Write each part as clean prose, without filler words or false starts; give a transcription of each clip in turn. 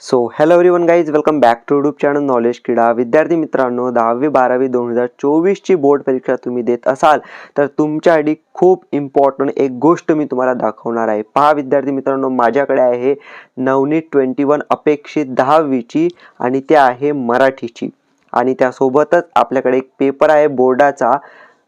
So hello everyone guys, welcome back to YouTube channel knowledge Krida. विद्यार्थी मित्रांनो, 10वी-12वी 2024ची board परीक्षा तुम्ही देत असाल तर तुमच्यासाठी खूप इम्पॉर्टंट एक गोष्ट मी तुम्हाला दाखवणार आहे. पहा विद्यार्थी मित्रांनो, माझ्याकडे आहे नवनीत 21 अपेक्षित 10वीची आणि ते आहे मराठीची, आणि त्यासोबतच आपल्याकडे एक पेपर आहे बोर्डाचा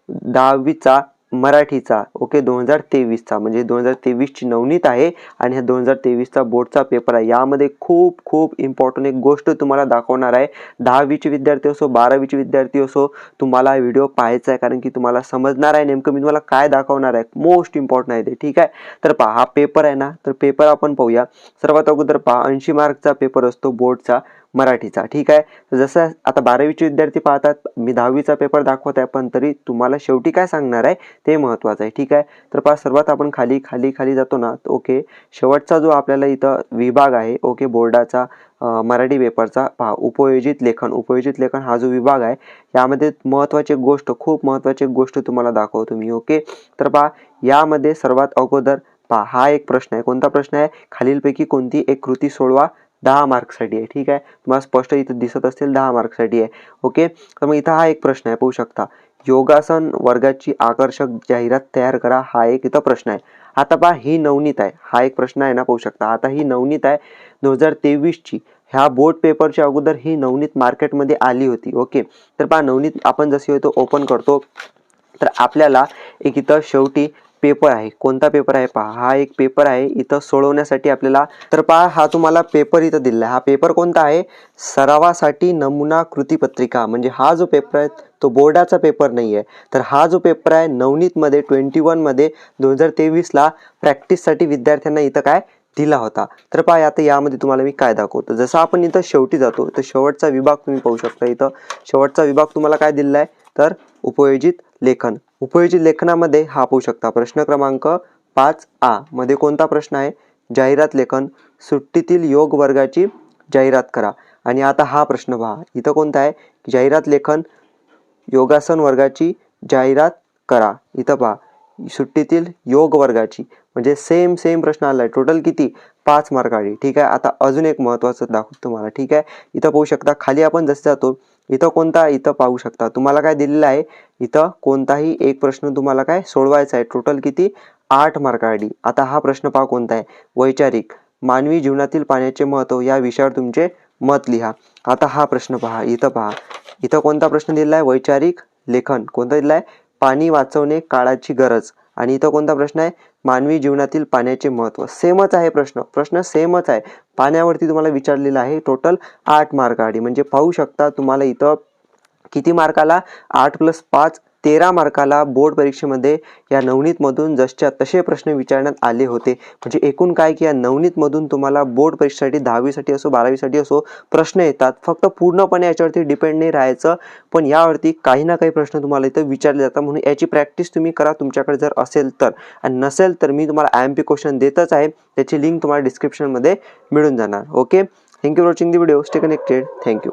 10वीचा मराठीचा. ओके, 2023चा, म्हणजे 2023ची नवनीत आहे आणि हा 2023चा बोर्डचा पेपर आहे. यामध्ये खूप खूप इम्पॉर्टंट एक गोष्ट तुम्हाला दाखवणार आहे. 10वीचे विद्यार्थी असो, 12वीचे विद्यार्थी असो, तुम्हाला हा व्हिडिओ पाहायचा आहे, कारण की तुम्हाला समजणार आहे नेमकं मी तुम्हाला काय दाखवणार आहे. मोस्ट इम्पॉर्टंट आहे ते. ठीक आहे, तर पहा हा पेपर आहे ना, तर पेपर आपण पाहूया. सर्वात अगोदर पहा, 80 मार्कचा पेपर असतो बोर्डचा मराठीचा. ठीक आहे, जसं आता 12वीचे विद्यार्थी पाहतात, मी 10वीचा पेपर दाखवत आहे, पण तरी तुम्हाला शेवटी काय सांगणार आहे ते महत्त्वाचं आहे. ठीक आहे, तर पहा सर्वात आपण खाली खाली खाली जातो ना. ओके, शेवटचा जो आपल्याला इथं विभाग आहे, ओके, बोर्डाचा मराठी पेपरचा पहा, उपयोजित लेखन हा जो विभाग आहे, यामध्ये महत्त्वाची गोष्ट, खूप महत्त्वाची गोष्ट तुम्हाला दाखवतो मी. ओके, तर पहा यामध्ये सर्वात अगोदर पहा हा एक प्रश्न आहे. कोणता प्रश्न आहे? खालीलपैकी कोणती एक कृती सोडवा, 10 मार्कसाठी आहे. ठीक आहे, तुम्हाला स्पष्ट इथं दिसत असेल 10 मार्कसाठी आहे. ओके, तर मग इथं हा एक प्रश्न आहे, पाहू शकता. योगासन वर्गाची आकर्षक जाहिरात तयार करा, हा एक इथं प्रश्न आहे. आता पहा ही नवनीत आहे, हा एक प्रश्न आहे ना, पाहू शकता. आता ही नवनीत आहे 2023ची. ह्या बोर्ड पेपरच्या अगोदर ही नवनीत मार्केटमध्ये आली होती. ओके, तर पहा नवनीत आपण जशी होतो ओपन करतो, तर आपल्याला एक इथं शेवटी पेपर आहे. कोणता पेपर आहे? पहा हा एक पेपर आहे इथं सोडवण्यासाठी आपल्याला. तर पहा हा तुम्हाला पेपर इथं दिलेला आहे. हा पेपर कोणता आहे? सरावासाठी नमुना कृतीपत्रिका. म्हणजे हा जो पेपर आहे तो बोर्डाचा पेपर नाही आहे, तर हा जो पेपर आहे नवनीतमध्ये 21 मध्ये 2023ला प्रॅक्टिससाठी विद्यार्थ्यांना इथं काय दिला होता. तर पहा आता यामध्ये तुम्हाला मी काय दाखवतो. जसं आपण इथं शेवटी जातो तर शेवटचा विभाग तुम्ही पाहू शकता. इथं शेवटचा विभाग तुम्हाला काय दिलेला आहे? तर उपयोजित लेखन. उपयोजित लेखनामध्ये हा पाहू शकता प्रश्न क्रमांक 5A मध्ये कोणता प्रश्न आहे? जाहिरात लेखन, सुट्टीतील योग वर्गाची जाहिरात करा. आणि आता हा प्रश्न पहा, इथं कोणता आहे? जाहिरात लेखन, योगासन वर्गाची जाहिरात करा. इथं पहा सुट्टीतील योग वर्गाची, म्हणजे सेम प्रश्न आलाय. टोटल किती? 5 मार्काची. ठीक आहे, आता अजून एक महत्त्वाचं दाखवतो तुम्हाला. ठीक आहे, इथं पाहू शकता खाली आपण जसं जातो इथं कोणता, इथं पाहू शकता तुम्हाला काय दिलेलं आहे. इथं कोणताही एक प्रश्न तुम्हाला काय सोडवायचा आहे. टोटल किती? 8 मार्काची. आता हा प्रश्न पहा कोणता आहे? वैचारिक, मानवी जीवनातील पाण्याचे महत्त्व या विषयावर तुमचे मत लिहा. आता हा प्रश्न पहा, इथं पहा, इथं कोणता प्रश्न दिलेला आहे? वैचारिक लेखन. कोणता दिलेला आहे? पाणी वाचवणे काळाची गरज. आणि इथं कोणता प्रश्न आहे? मानवी जीवनातील पाण्याचे महत्त्व. सेमच आहे प्रश्न सेमच आहे. पाण्यावरती तुम्हाला विचारलेला आहे. टोटल 8 मार्काची. म्हणजे पाहू शकता तुम्हाला इथं किती मार्काला? 8 + 5 13 मार्काला बोर्ड परीक्षेमध्ये या नवनीतमधून जसच्या तसे प्रश्न विचारण्यात आले होते. म्हणजे एकूण काय की या नवनीतमधून तुम्हाला बोर्ड परीक्षेसाठी 10वीसाठी असो 12वीसाठी असो प्रश्न येतात. फक्त पूर्णपणे याच्यावरती डिपेंड नाही राहायचं, पण यावरती काही ना काही प्रश्न तुम्हाला इथं विचारले जातात. म्हणून याची प्रॅक्टिस तुम्ही करा तुमच्याकडे जर असेल तर, आणि नसेल तर मी तुम्हाला IMP क्वेश्चन देतच आहे, त्याची लिंक तुम्हाला डिस्क्रिप्शनमध्ये मिळून जाणार. Okay, thank you for watching the video. Stay connected. Thank you.